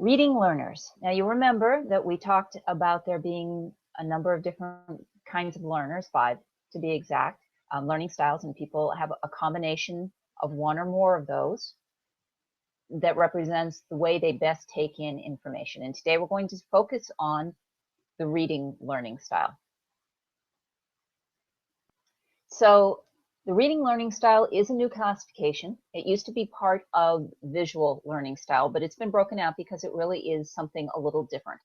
Reading learners. Now you remember that we talked about there being a number of different kinds of learners, 5 to be exact, learning styles, and people have a combination of one or more of those that represents the way they best take in information. And today we're going to focus on the reading learning style. So the reading learning style is a new classification. It used to be part of visual learning style, but it's been broken out because it really is something a little different,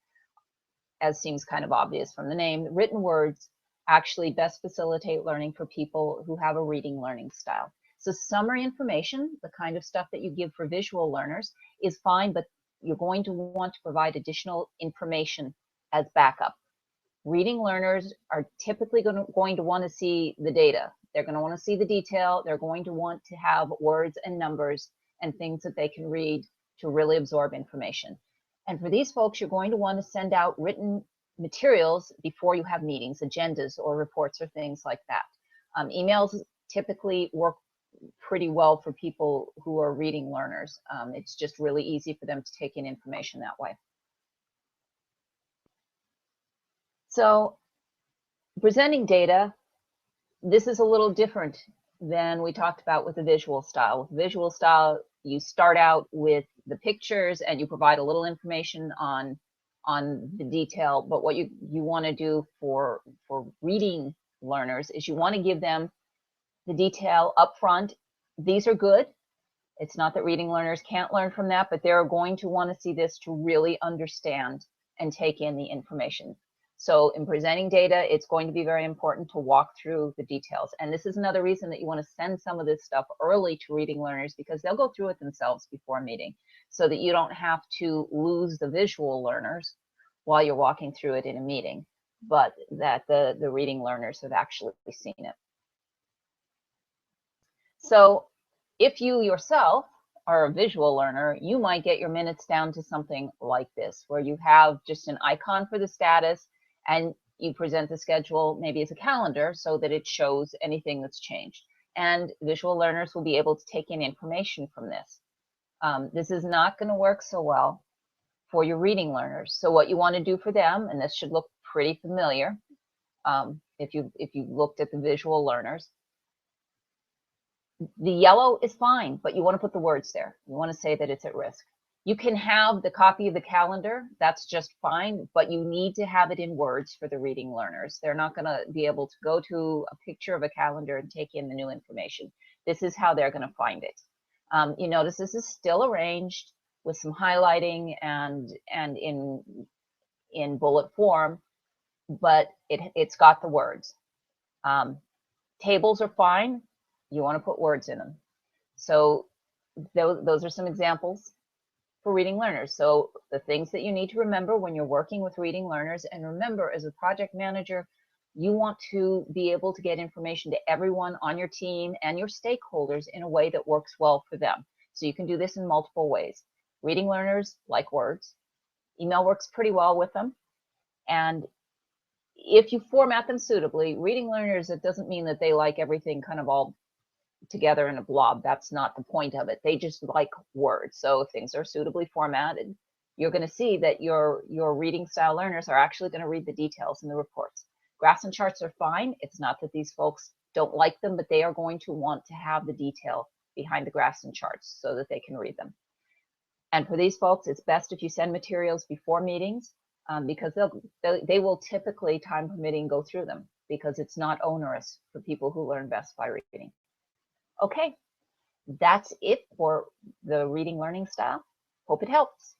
as seems kind of obvious from the name. Written words actually best facilitate learning for people who have a reading learning style. So summary information, the kind of stuff that you give for visual learners, is fine, but you're going to want to provide additional information as backup. Reading learners are typically going to want to see the data. They're going to want to see the detail. They're going to want to have words and numbers and things that they can read to really absorb information. And for these folks, you're going to want to send out written materials before you have meetings, agendas or reports or things like that. Emails typically work pretty well for people who are reading learners. It's just really easy for them to take in information that way. So presenting data, this is a little different than we talked about with the visual style. With visual style, you start out with the pictures and you provide a little information on the detail, but what you want to do for reading learners is you want to give them the detail up front. These are good. It's not that reading learners can't learn from that, but they're going to want to see this to really understand and take in the information. So in presenting data, it's going to be very important to walk through the details. And this is another reason that you want to send some of this stuff early to reading learners, because they'll go through it themselves before a meeting, so that you don't have to lose the visual learners while you're walking through it in a meeting, but that the reading learners have actually seen it. So if you yourself are a visual learner, you might get your minutes down to something like this, where you have just an icon for the status and you present the schedule maybe as a calendar so that it shows anything that's changed. And visual learners will be able to take in information from this. This is not going to work so well for your reading learners. So what you want to do for them, and this should look pretty familiar if you looked at the visual learners, the yellow is fine, but you want to put the words there. You want to say that it's at risk. You can have the copy of the calendar, that's just fine, but you need to have it in words for the reading learners. They're not going to be able to go to a picture of a calendar and take in the new information. This is how they're going to find it. You notice this is still arranged with some highlighting and in bullet form, but it's got the words. Tables are fine. You want to put words in them. So those are some examples for reading learners. So the things that you need to remember when you're working with reading learners, and remember, as a project manager, you want to be able to get information to everyone on your team and your stakeholders in a way that works well for them. So you can do this in multiple ways. Reading learners like words. Email works pretty well with them. And if you format them suitably, reading learners, it doesn't mean that they like everything kind of all together in a blob. That's not the point of it. They just like words. So if things are suitably formatted, you're going to see that your reading style learners are actually going to read the details in the reports. Graphs and charts are fine. It's not that these folks don't like them, but they are going to want to have the detail behind the graphs and charts so that they can read them. And for these folks, it's best if you send materials before meetings, because they will typically, time permitting, go through them, because it's not onerous for people who learn best by reading. Okay, that's it for the reading learning style. Hope it helps.